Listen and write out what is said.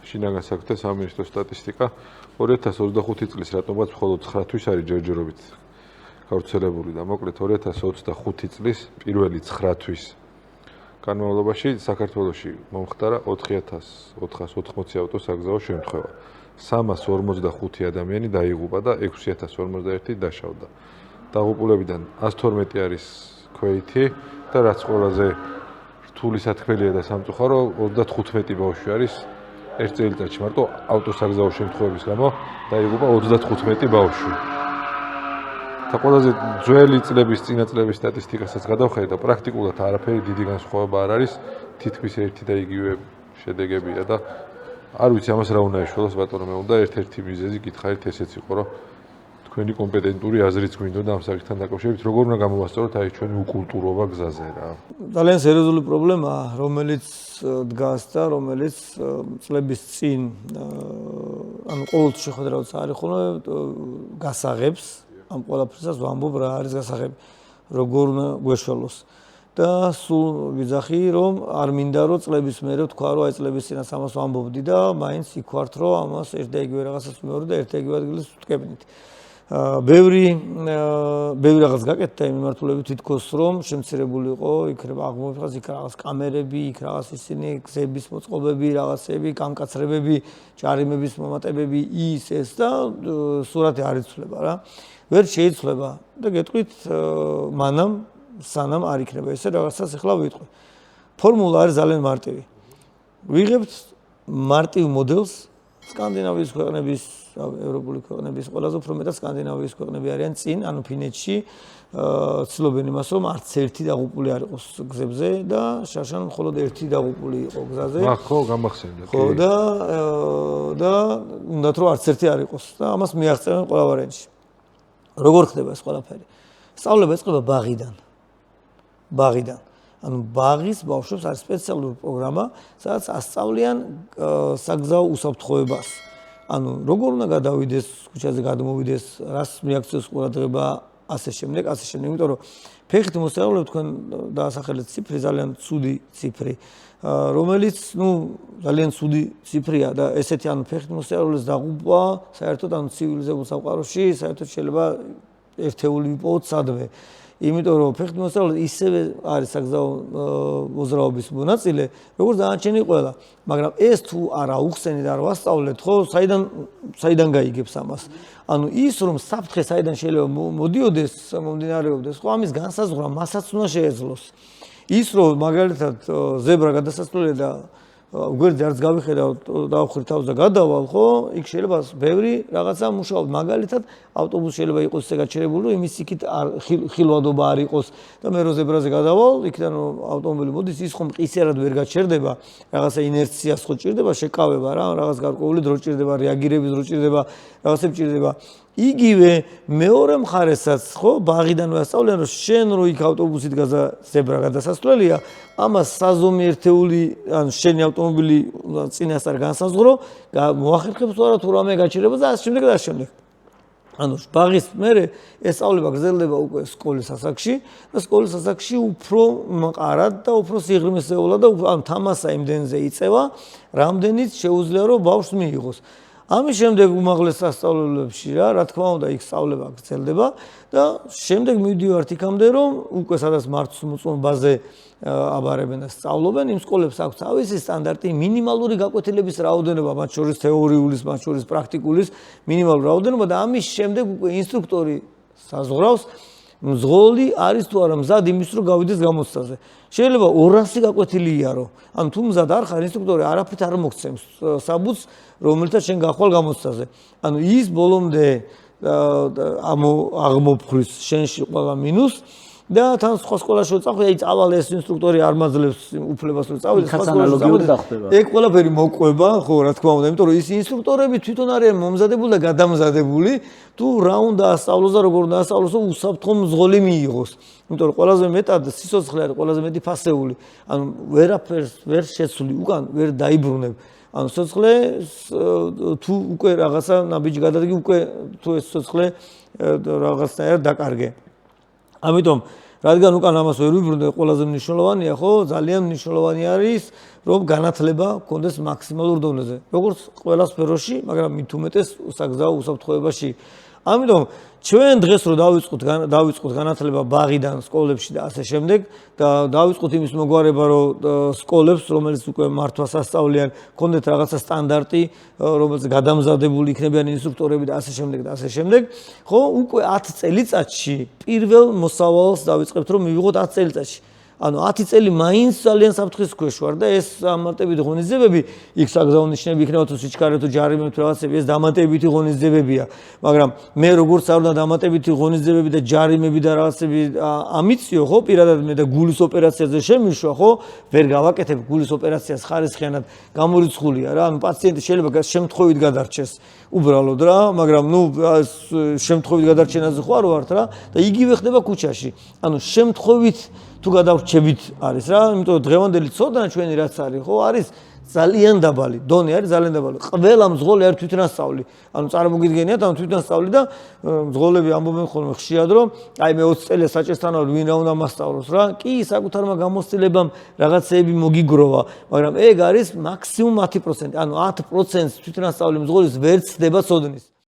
შინაგან საქმეთა სამინისტროს სტატისტიკა 2025 წლის რატომღაც მხოლოდ 9 თვის არის ჯერჯერობით გავრცელებული და მოკლედ 2025 წლის პირველი 9 თვის განმავლობაში საქართველოში მომხდარა 4480 ავტოსაგზაო შემთხვევა. 345 ადამიანი დაიღუპა და 6051 დაშავდა. დაღუპულებიდან 112 არის ქვეითი და რაც ყველაზე რთული სათქმელია და სამწუხარო 35 ბავშვი არის ერთ წელიწადში მარტო ავტოსაგზაო შემთხვევების გამო დაიღუპა 35 ბავშვი. და ყველაზე ძველი წლების წინა წლების სტატისტიკასაც გადავხედეთ და პრაქტიკულად არაფერი დიდი განსხვავება არ არის, თითქმის ერთი და იგივე შედეგებია და არ ვიცი ამას რა უნდა ეშველოს ბატონო, მე უნდა ერთ-ერთი მიზეზი გითხარით ესეც იყო, რომ თქვენი კომპეტენტური აზრიც გვინდოდა ამ საკითხთან დაკავშირებით, როგორ უნდა გამოვასწოროთ აი ჩვენი უკულტურობა გზაზე რა. ძალიან სერიოზული პრობლემაა, რომელიც დგას და რომელიც წლების წინ ანუ ყოველთვის შეხვედრაც არის ხოლმე გასაღებს ამ ყველაფერსაც ვამბობ რა არის გასაღები, როგორ უნდა გვეშველოს. და სულ ვიძახი რომ არ მინდა რომ წლების მერე თქვა რომ აი წლების წინაც ამას ვამბობდი და მაინც იქوارთ რომ ამას ერთ და იგივე რაღაცას მეორე და ერთ და იგივე ადგილას ვტკებდით. ბევრი რაღაც გაკეთდა იმ მიმართულებით თითქოს რომ შემცირებული იყო იქნება აღმოფხაზ იქ რაღაც კამერები, იქ რაღაც ისინი გზების მოწყობები, რაღაცები, კამკაცრებები, ჭარიმების მომატებები ის ეს და სურათი არ იცვლება რა. ვერ შეიცვლება და გეტყვით მანამ სანამ არ იქნება ესე რაღაცას ახლა ვიტყვი. ფორმულა არის ძალიან მარტივი. ვიღებთ მარტივ მოდელს სკანდინავიის ქვეყნების, ევროპული ქვეყნების, ყველაზე უფრო მეტად სკანდინავიის ქვეყნები არიან წინ, ანუ ფინეთში ცდილობენ იმას, რომ არც ერთი დაღუპული არ იყოს გზებზე და შარშან მხოლოდ ერთი დაღუპული იყო გზაზე. ხო, გამახსენდა. ხო და უნდათ რომ არც ერთი არ იყოს და ამას მიაღწევენ ყველა ვარიანტში. როგორ ხდება ეს ყველაფერი? სწავლება იწყება ბაღიდან. ანუ ბაღის ბავშვებს არის სპეციალური პროგრამა, სადაც ასწავლიან საგზაო უსაფრთხოებას. ანუ როგორ უნდა გადავიდეს, ქუჩაზე გადმოვიდეს, რას მიაქციოს ყურადღება, ასე შემდეგ, იმიტომ რომ ფეხით მოსწავლეები თქვენ დაასახელეთ ციფრი, ძალიან ცუდი ციფრი, რომელიც, ძალიან ცუდი ციფრია და ესეთი ანუ ფეხით მოსწავლეების დაღუპვა, საერთოდ ანუ ცივილიზებულ სამყაროში, საერთოდ შეიძლება ერთეული ვიპოვოთ სადმე. იმიტომ რომ ფეხით მოსწავლე ისევე არის საგზაო მოძრაობის მონაწილე, როგორც დანარჩენი ყველა. მაგრამ ეს თუ არ აუხსენით, არ ვასწავლეთ, ხო, საიდან გაიგებს ამას? ანუ ის რომ საფრთხე საიდან შეიძლება მოდიოდეს, მომდინარეობდეს, ხო, ამის განსაზღვრა მასაც უნდა შეეძლოს. ის რომ მაგალითად ზებრა გადასასვლელია და გვერდზე არც გავიხედავ, დავხრი თავს და გადავალ, ხო? იქ შეიძლება ბევრი რაღაცა მუშაობ. მაგალითად, ავტობუსი შეიძლება იყოს ისე გაჩერებული, რომ იმის იქით ხილვადობა არ იყოს და მე რო ზებრაზე გადავალ, იქიდან რომ ავტომობილი მოდის, ის ხომ ყისერად ვერ გაჩერდება, რაღაცა ინერციას ხო ჭირდება, შეკავება რა, რაღაც გარკვეული დრო ჭირდება, რეაგირების დრო ჭირდება, რაღაცები ჭირდება. იგივე მეორე მხარესაც ხო ბაღიდან ვასწავლენ რომ შენ რო იქ ავტობუსით ზებრა გადასასვლელია ამას საზომი ერთეული ან შენი ავტომობილი წინასწარ განსაზღვრო მოახერხებს თუ რამე გაჩერება და ასე შემდეგ და ასე შემდეგ. ანუ ბაღის მერე ეს სწავლება გრძელდება უკვე სკოლის ასაკში და სკოლის ასაკში უფრო მყარად და უფრო სიღრმისეულად და ანუ თამასა იმდენზე იწევა რამდენიც შეუძლია რომ ბავშვს მიიღოს. ამის შემდეგ უმაღლეს სასწავლებლებში რა თქმა უნდა იქ სწავლება გრძელდება და შემდეგ მივდივართ იქამდე რომ უკვე სადაც მართვის მოწმობაზე აბარებენ და სწავლობენ იმ სკოლებს აქვს თავისი სტანდარტი მინიმალური გაკვეთილების რაოდენობა მათ შორის თეორიulis მათ შორის პრაქტიკulis მინიმალური რაოდენობა და ამის შემდეგ უკვე ინსტრუქტორი საზღვრავს მძღოლი არის თუ არა მზად იმის რომ გავიდეს გამოცდაზე. შეიძლება 200 გაკვეთილი იარო. ანუ თუ მზად არ ხარ ინსტრუქტორი არაფრით არ მოგცემს საბუთს რომელთა შენ გახვალ გამოცდაზე. ანუ ის ბოლომდე აღმოფხრის შენში ყველა მინუს და თან სხვა სკოლაში წავხი, აი წავალ ეს ინსტრუქტორი არ მაძლევს უფლებას რომ წავიდე სხვა სკოლაში. ეგ ყველაფერი მოყვება, ხო, რა თქმა უნდა, იმიტომ რომ ის ინსტრუქტორები თვითონ არიან მომზადებული და გადამზადებული, თუ რა უნდა ასწავლოს და როგორ უნდა ასწავლოს, რომ უსაფრთხო მძღოლი მიიღოს. იმიტომ რომ ყველაზე მეტად სიცოცხლე არის ყველაზე მეტი ფასეული. ანუ ვერაფერს ვერ შეცვლი, უკან ვერ დაიბრუნებ. ანუ სიცოცხლე თუ უკვე რაღაცა ნაბიჯი გადადგი, უკვე თუ ეს სიცოცხლე რაღაცნაირად დაკარგე. ამიტომ რადგან უკან ამას ვერ ვიბრუნდე, ყველაზე მნიშვნელოვანია, ხო, ძალიან მნიშვნელოვანი არის, რომ განათლება გქონდეს მაქსიმალურ დონეზე. როგორც ყველა სფეროში, მაგრამ მით უმეტეს საგზაო უსაფრთხოებაში. ამიტომ ჩვენ დღეს რო დავიწყოთ განათლება ბაღიდან, სკოლებში და ასე შემდეგ და დავიწყოთ იმის მოგვარება, რომ სკოლებს, რომელიც უკვე მართვას ასწავლიან, გქონდეთ რაღაცა სტანდარტი, რომელიც გადამზადებული იქნებიან ინსტრუქტორები და ასე შემდეგ და ასე შემდეგ, ხო, უკვე 10 წელიწადში პირველ მოსავალს დავიწყებთ, რომ მივიღოთ 10 წელიწადში. ანუ 10 წელი მაინც ძალიან საფრთხის ქვეშ ვარ და ეს დამატებითი ღონისძიებები, იქ საგზაო ნიშნები იქნება თუ სიჩქარე თუ ჯარიმე თუ რაღაცები, ეს დამატებითი ღონისძიებებია. მაგრამ მე როგორც არ უნდა დამატებითი ღონისძიებები და ჯარიმები და რაღაცები ამიწიო, ხო, პირადად მე და გულის ოპერაციაზე შემიშვა, ხო, ვერ გავაკეთებ გულის ოპერაციას ხარისხიანად გამორიცხულია რა, ანუ პაციენტი შეიძლება შემთხვევით გადარჩეს უბრალოდ რა, მაგრამ ნუ შემთხვევით გადარჩენაზე ხო არ ვართ რა და იგივე ხდება ქუჩაში. ანუ შემთხვევით თუ გადავრჩებით არის რა, იმიტომ რომ დღევანდელი ცოდნა ჩვენი რაც არის, ხო, არის ძალიან დაბალი, დონე არის ძალიან დაბალი. ყველა მძღოლი არის თვითნასწავლი. ანუ წარმოგიდგენიათ, ანუ თვითნასწავლი და მძღოლები ამბობენ ხოლმე ხშირად, რომ აი მე 20 წელია საჭესთანავ ვინ რა უნდა მასწავლოს რა. კი, საკუთარმა გამოცდილებამ რაღაცეები მოგიგროვა, მაგრამ ეგ არის მაქსიმუმ 10%. ანუ 10% თვითნასწავლი მძღოლის ვერ ცდება ცოდნის.